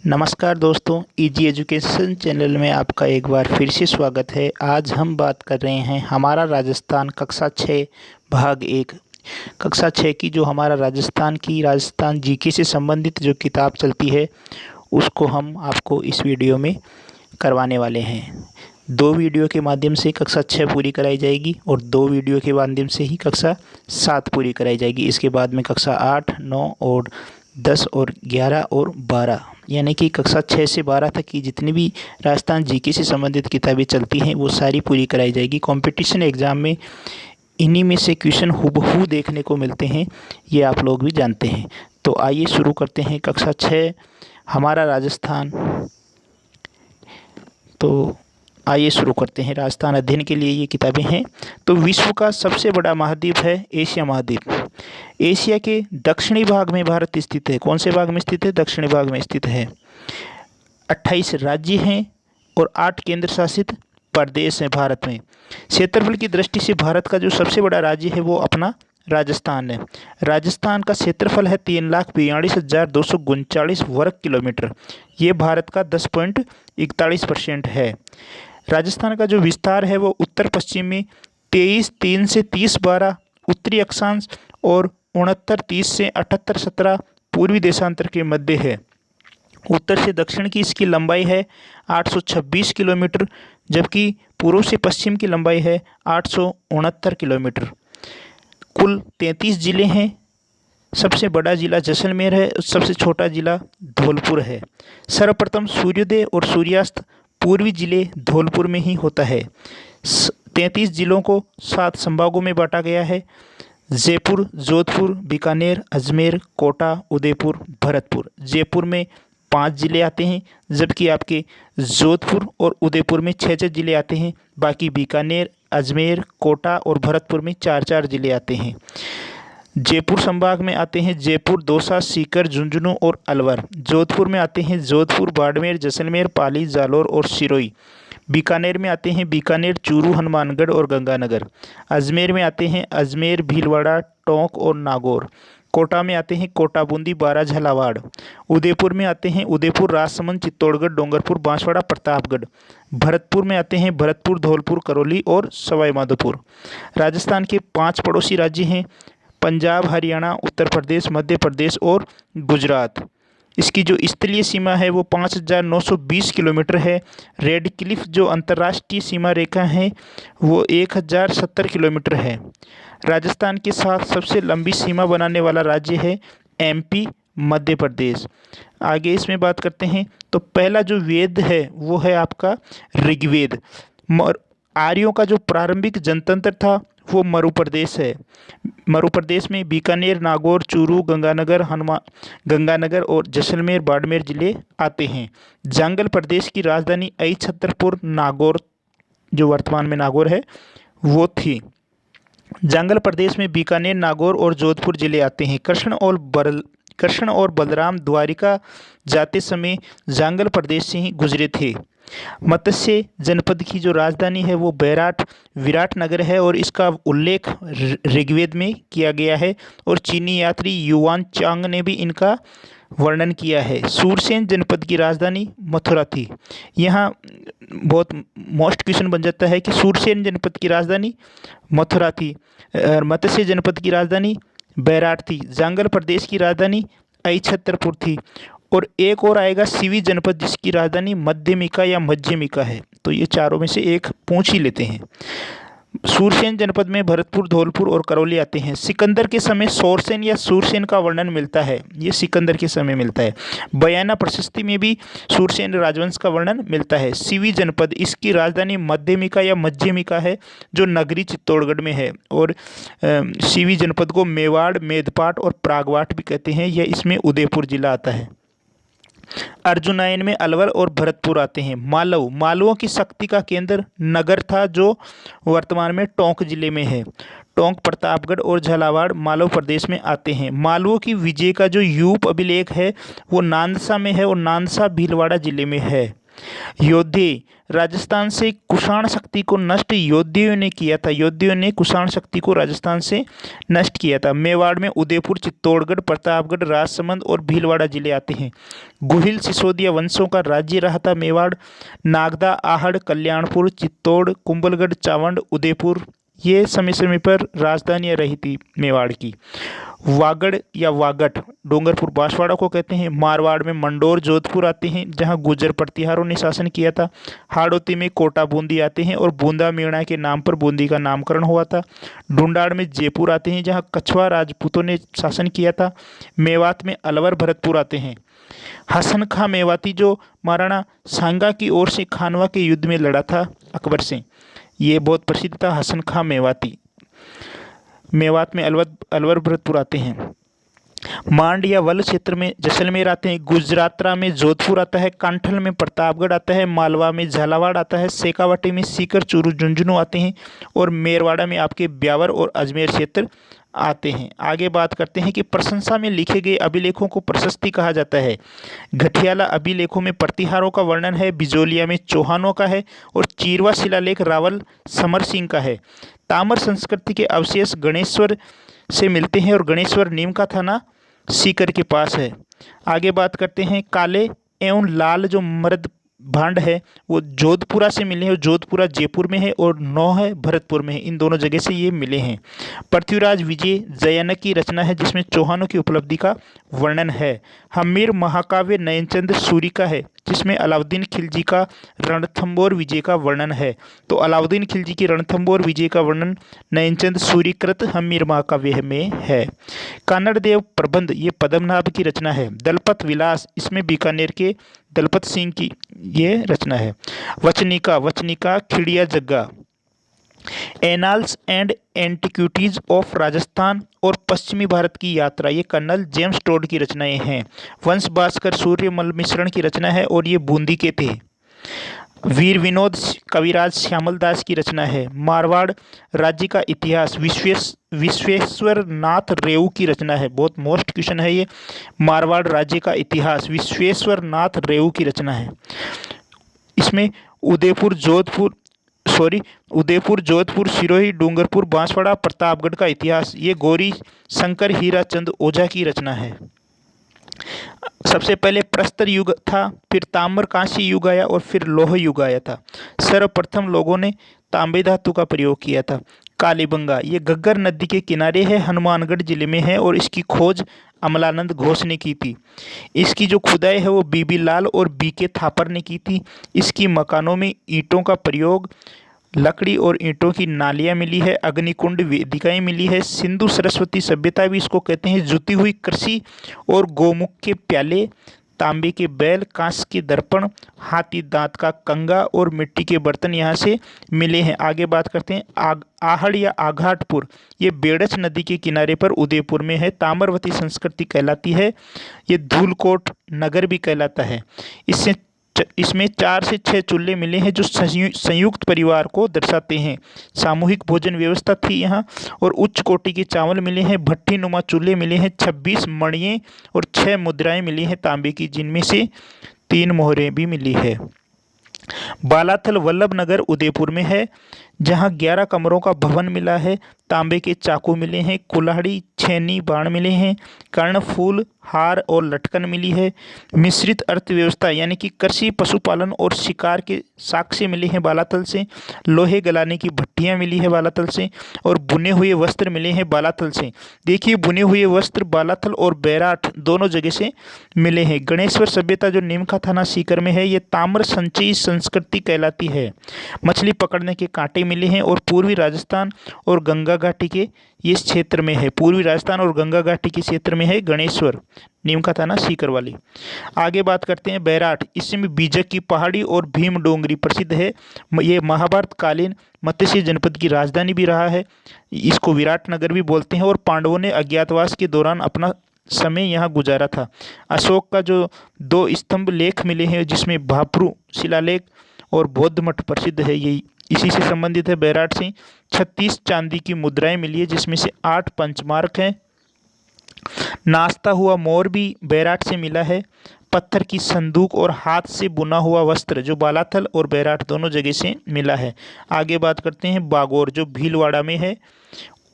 नमस्कार दोस्तों, easy education channel में आपका एक बार फिर से स्वागत है। आज हम बात कर रहे हैं हमारा राजस्थान कक्षा 6 भाग 1। कक्षा 6 की जो हमारा राजस्थान जीके से संबंधित जो किताब चलती है उसको हम आपको इस वीडियो में करवाने वाले हैं। 2 वीडियो के माध्यम से कक्षा 6 पूरी कराई जाएगी और 2 वीडियो के माध्यम से ही कक्षा 7 पूरी कराई जाएगी। इसके बाद में कक्षा 8, 9 और 10 और 11 और 12 यानी कि कक्षा 6 से 12 तक की जितनी भी राजस्थान जीके से संबंधित किताबें चलती हैं वो सारी पूरी कराई जाएगी। कंपटीशन एग्ज़ाम में इन्हीं में से क्वेश्चन हूबहू देखने को मिलते हैं, ये आप लोग भी जानते हैं। तो आइए शुरू करते हैं कक्षा 6 हमारा राजस्थान। तो आइए शुरू करते हैं। राजस्थान अध्ययन के लिए ये किताबें हैं। तो विश्व का सबसे बड़ा महाद्वीप है एशिया महाद्वीप। एशिया के दक्षिणी भाग में भारत स्थित है। कौन से भाग में स्थित है? दक्षिणी भाग में स्थित है। 28 राज्य हैं और 8 केंद्र शासित प्रदेश हैं भारत में। क्षेत्रफल की दृष्टि से भारत का जो सबसे बड़ा राज्य है वो अपना राजस्थान है। राजस्थान का क्षेत्रफल है 3,42,239 वर्ग किलोमीटर। ये भारत का 10.41% है। राजस्थान का जो विस्तार है वो उत्तर पश्चिम में 23-3 से 30-12 उत्तरी अक्षांश और 69-30 से 78-17 पूर्वी देशांतर के मध्य है। उत्तर से दक्षिण की इसकी लंबाई है 826 किलोमीटर, जबकि पूर्व से पश्चिम की लंबाई है 869 किलोमीटर। कुल 33 जिले हैं। सबसे बड़ा जिला जैसलमेर है, सबसे छोटा जिला धौलपुर है। सर्वप्रथम सूर्योदय और सूर्यास्त पूर्वी जिले धौलपुर में ही होता है। 33 जिलों को 7 संभागों में बांटा गया है। जयपुर, जोधपुर, बीकानेर, अजमेर, कोटा, उदयपुर, भरतपुर। जयपुर में 5 जिले आते हैं, जबकि आपके जोधपुर और उदयपुर में 6 जिले आते हैं। बाकी बीकानेर, अजमेर, कोटा और भरतपुर में 4 जिले आते हैं। जयपुर संभाग में आते हैं जयपुर, दौसा, सीकर, झुंझुनू और अलवर। जोधपुर में आते हैं जोधपुर, बाड़मेर, जैसलमेर, पाली, जालौर और सिरोही। बीकानेर में आते हैं बीकानेर, चूरू, हनुमानगढ़ और गंगानगर। अजमेर में आते हैं अजमेर, भीलवाड़ा, टोंक और नागौर। कोटा में आते हैं कोटा, बूंदी, बारा, झालावाड़। उदयपुर में आते हैं उदयपुर, राजसमंद, चित्तौड़गढ़, डूंगरपुर, बांसवाड़ा, प्रतापगढ़। भरतपुर में आते हैं भरतपुर, धौलपुर, करौली और सवाई माधोपुर। राजस्थान के 5 पड़ोसी राज्य हैं: पंजाब, हरियाणा, उत्तर प्रदेश, मध्य प्रदेश और गुजरात। इसकी जो स्थलीय सीमा है वो 5,920 किलोमीटर है। रेड क्लिफ जो अंतर्राष्ट्रीय सीमा रेखा है वो 1,070 किलोमीटर है। राजस्थान के साथ सबसे लंबी सीमा बनाने वाला राज्य है एमपी, मध्य प्रदेश। आगे इसमें बात करते हैं। तो पहला जो वेद है वो है आपका ऋग्वेद। आर्यों का जो प्रारंभिक जनतंत्र था वो मरु प्रदेश है। मरु प्रदेश में बीकानेर, नागौर, चूरू, गंगानगर और जैसलमेर, बाड़मेर जिले आते हैं। जांगल प्रदेश की राजधानी छतरपुर, नागौर जो वर्तमान में नागौर है वो थी। जांगल प्रदेश में बीकानेर, नागौर और जोधपुर जिले आते हैं। कृष्ण और बलराम द्वारिका जाते समय जांगल प्रदेश से ही गुजरे थे। मत्स्य जनपद की जो राजधानी है वो विराट नगर है और इसका उल्लेख ऋग्वेद में किया गया है और चीनी यात्री युआन चांग ने भी इनका वर्णन किया है। सूरसेन जनपद की राजधानी मथुरा थी। यहाँ बहुत मोस्ट क्वेश्चन बन जाता है कि सूरसेन जनपद की राजधानी मथुरा थी, मत्स्य जनपद की राजधानी बैराट थी, जांगल प्रदेश की राजधानी छतरपुर थी और एक और आएगा सीवी जनपद जिसकी राजधानी मध्यमिका या मध्यमिका है। तो ये चारों में से एक पूछ ही लेते हैं। सूरसेन जनपद में भरतपुर, धौलपुर और करौली आते हैं। सिकंदर के समय सौरसेन या सूरसेन का वर्णन मिलता है, ये सिकंदर के समय मिलता है। बयाना प्रशस्ति में भी सूरसेन राजवंश का वर्णन मिलता है। सीवी जनपद इसकी राजधानी मध्यमिका या मध्यमिका है जो नगरी चित्तौड़गढ़ में है और सीवी जनपद को मेवाड़, मेदपाट और प्रागवाट भी कहते हैं। यह इसमें उदयपुर जिला आता है। अर्जुनायन में अलवर और भरतपुर आते हैं। मालवों की शक्ति का केंद्र नगर था जो वर्तमान में टोंक जिले में है। टोंक, प्रतापगढ़ और झालावाड़ मालव प्रदेश में आते हैं। मालवों की विजय का जो यूप अभिलेख है वो नांदसा में है और नांदसा भीलवाड़ा जिले में है। योद्धे, राजस्थान से कुषाण शक्ति को नष्ट योद्धियों ने किया था। योद्धियों ने कुषाण शक्ति को राजस्थान से नष्ट किया था। मेवाड़ में उदयपुर, चित्तौड़गढ़, प्रतापगढ़, राजसमंद और भीलवाड़ा जिले आते हैं। गुहिल सिसोदिया वंशों का राज्य रहा था मेवाड़। नागदा, आहड़, कल्याणपुर, चित्तौड़, कुंभलगढ़, चावंड, उदयपुर ये समय समय पर राजधानियां रही थी मेवाड़ की। वागड़ या वागट डूंगरपुर बांसवाड़ा को कहते हैं। मारवाड़ में मंडोर, जोधपुर आते हैं जहां गुर्जर प्रतिहारों ने शासन किया था। हाड़ौती में कोटा बूंदी आते हैं और बूंदा मीणा के नाम पर बूंदी का नामकरण हुआ था। ढूंढाड़ में जयपुर आते हैं जहां कछवा राजपूतों ने शासन किया था। मेवात में अलवर, भरतपुर आते हैं। हसन खां मेवाती जो महाराणा सांगा की ओर से खानवा के युद्ध में लड़ा था अकबर से, ये बहुत प्रसिद्ध था हसन खां मेवाती। मेवात में अलवर भरतपुर आते हैं। मांड या वल क्षेत्र में जैसलमेर आते हैं। गुजरातरा में जोधपुर आता है। कांठल में प्रतापगढ़ आता है। मालवा में झालावाड़ आता है। शेखावाटी में सीकर, चूरू, झुंझुनू आते हैं और मेरवाड़ा में आपके ब्यावर और अजमेर क्षेत्र आते हैं। आगे बात करते हैं कि प्रशंसा में लिखे गए अभिलेखों को प्रशस्ति कहा जाता है। घटियाला अभिलेखों में प्रतिहारों का वर्णन है। बिजोलिया में चौहानों का है और चीरवा शिलालेख रावल समर सिंह का है। तामर संस्कृति के अवशेष गणेश्वर से मिलते हैं और गणेश्वर नीम का थाना सीकर के पास है। आगे बात करते हैं काले एवं लाल जो मर्द भांड है वो जोधपुरा से मिले हैं और जोधपुरा जयपुर में है और नौह है भरतपुर में है। इन दोनों जगह से ये मिले हैं। पृथ्वीराज विजय जयनक की रचना है जिसमें चौहानों की उपलब्धि का वर्णन है। हम्मीर महाकाव्य नयनचंद सूरी का है जिसमें अलाउद्दीन खिलजी का रणथंबोर विजय का वर्णन है। तो अलाउद्दीन खिलजी की रणथंबोर विजय का वर्णन नयनचंद सूरी कृत हम्मीर महाकाव्य में है। कानड़ देव प्रबंध ये पद्मनाभ की रचना है। दलपत विलास इसमें बीकानेर के दलपत सिंह की ये रचना है। वचनिका Khidiya Jagga. Annals and antiquities of Rajasthan और पश्चिमी भारत की यात्रा ये कर्नल जेम्स टोड की रचनाएं हैं। वंश भास्कर सूर्यमल मिश्रण की रचना है और ये बूंदी के थे। वीर विनोद कविराज श्यामल दास की रचना है। मारवाड़ राज्य का इतिहास विश्वेश्वर नाथ रेऊ की रचना है। बहुत मोस्ट क्वेश्चन है ये। मारवाड़ राज्य का इतिहास विश्वेश्वर नाथ रेऊ की रचना है। इसमें उदयपुर, जोधपुर, सिरोही, डूंगरपुर, बांसवाड़ा, प्रतापगढ़ का इतिहास ये गौरी शंकर हीराचंद ओझा की रचना है। सबसे पहले प्रस्तर युग था, फिर ताम्र कांस्य युग आया और फिर लौह युग आया था। सर्वप्रथम लोगों ने तांबे धातु का प्रयोग किया था। कालीबंगा ये घग्गर नदी के किनारे है, हनुमानगढ़ जिले में है और इसकी खोज अमलानंद घोष ने की थी। इसकी जो खुदाई है वो बीबी लाल और बीके थापर ने की थी। इसकी मकानों में ईंटों का प्रयोग, लकड़ी और ईंटों की नालियाँ मिली है। अग्निकुंड वेदिकाएं मिली है। सिंधु सरस्वती सभ्यता भी इसको कहते हैं। जुती हुई कृषि और गोमुख के प्याले, तांबे के बैल, कांस के दर्पण, हाथी दांत का कंगा और मिट्टी के बर्तन यहाँ से मिले हैं। आगे बात करते हैं आहड़ या आघाटपुर ये बेड़च नदी के किनारे पर उदयपुर में है। ताम्रवती संस्कृति कहलाती है। ये धूलकोट नगर भी कहलाता है। इसमें 4 से 6 चूल्हे मिले हैं जो संयुक्त परिवार को दर्शाते हैं। सामूहिक भोजन व्यवस्था थी यहाँ और उच्च कोटि के चावल मिले हैं। भट्टी नुमा चूल्हे मिले हैं। 26 मणियाँ और 6 मुद्राएं मिली हैं तांबे की, जिनमें से 3 मोहरें भी मिली है। बालाथल वल्लभ नगर उदयपुर में है जहाँ 11 कमरों का भवन मिला है। तांबे के चाकू मिले हैं। कुल्हाड़ी, छेनी, बाण मिले हैं। कर्णफूल, हार और लटकन मिली है। मिश्रित अर्थव्यवस्था यानी कि कृषि, पशुपालन और शिकार के साक्ष्य मिले हैं बालाथल से। लोहे गलाने की भट्टियाँ मिली है बालाथल से और बुने हुए वस्त्र मिले हैं बालाथल से। देखिए बुने हुए वस्त्र बालाथल और बैराठ दोनों जगह से मिले हैं। गणेश्वर सभ्यता जो नीमका थाना सीकर में है ये ताम्र संचयी संस्कृति कहलाती है। मछली पकड़ने के कांटे मिले हैं और पूर्वी राजस्थान और गंगा घाटी के इस क्षेत्र में है। पूर्वी राजस्थान और गंगा घाटी के क्षेत्र में है गणेश्वर, नीमका थाना सीकर वाली। आगे बात करते हैं बैराठ। इसमें बीजक की पहाड़ी और भीम डोंगरी प्रसिद्ध है। ये महाभारत कालीन मत्स्य जनपद की राजधानी भी रहा है। इसको विराट नगर भी बोलते हैं और पांडवों ने अज्ञातवास के दौरान अपना समय यहाँ गुजारा था। अशोक का जो 2 स्तंभ लेख मिले हैं जिसमें भापरू शिलालेख और बौद्ध मठ प्रसिद्ध है, यही इसी से संबंधित है। बैराठ से 36 चांदी की मुद्राएं मिली है जिसमें से 8 पंचमार्क हैं। नाचता हुआ मोर भी बैराट से मिला है। पत्थर की संदूक और हाथ से बुना हुआ वस्त्र जो बालाथल और बैराट दोनों जगह से मिला है। आगे बात करते हैं बागोर जो भीलवाड़ा में है।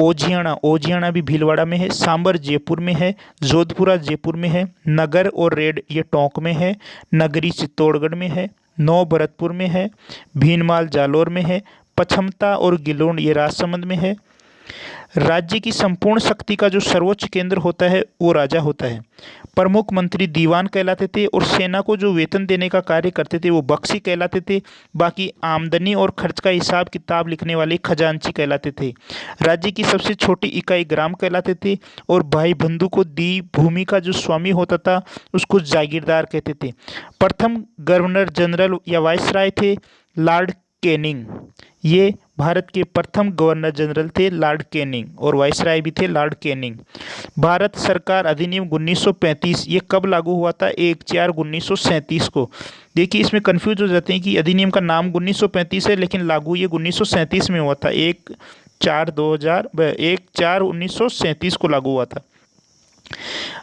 ओजियाना ओजियाना भी भीलवाड़ा में है। सांबर जयपुर में है। जोधपुरा जयपुर में है। नगर और रेड ये टोंक में है। नगरी चित्तौड़गढ़ में है। नौ भरतपुर में है। भीनमाल जालौर में है। पछमता और गिलोड ये राजसमंद में है। राज्य की संपूर्ण शक्ति का जो सर्वोच्च केंद्र होता है वो राजा होता है। प्रमुख मंत्री दीवान कहलाते थे और सेना को जो वेतन देने का कार्य करते थे वो बख्शी कहलाते थे। बाकी आमदनी और खर्च का हिसाब किताब लिखने वाले खजांची कहलाते थे। राज्य की सबसे छोटी इकाई ग्राम कहलाते थे और भाई बंधु को दी भूमि का जो स्वामी होता था उसको जागीरदार कहते थे। प्रथम गवर्नर जनरल या वाइसराय थे लॉर्ड कैनिंग। ये भारत के प्रथम गवर्नर जनरल थे लॉर्ड कैनिंग और वाइसराय भी थे लॉर्ड कैनिंग। भारत सरकार अधिनियम 1935 ये कब लागू हुआ था? 1/4/1937 को। देखिए इसमें कंफ्यूज हो जाते हैं कि अधिनियम का नाम 1935 है लेकिन लागू ये 1937 में हुआ था। 1/4/1937 को लागू हुआ था।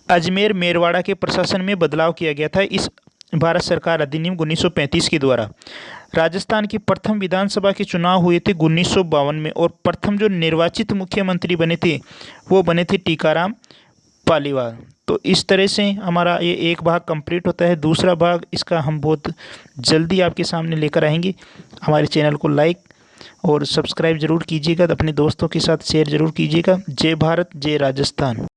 अजमेर मेरवाड़ा के प्रशासन में बदलाव किया गया था इस भारत सरकार अधिनियम 1935 के द्वारा। राजस्थान की प्रथम विधानसभा के चुनाव हुए थे 1952 में और प्रथम जो निर्वाचित मुख्यमंत्री बने थे वो बने थे टीकाराम पालीवाल। तो इस तरह से हमारा ये एक भाग कंप्लीट होता है। दूसरा भाग इसका हम बहुत जल्दी आपके सामने लेकर आएंगे। हमारे चैनल को लाइक और सब्सक्राइब जरूर कीजिएगा, अपने दोस्तों के साथ शेयर जरूर कीजिएगा। जय भारत, जय राजस्थान।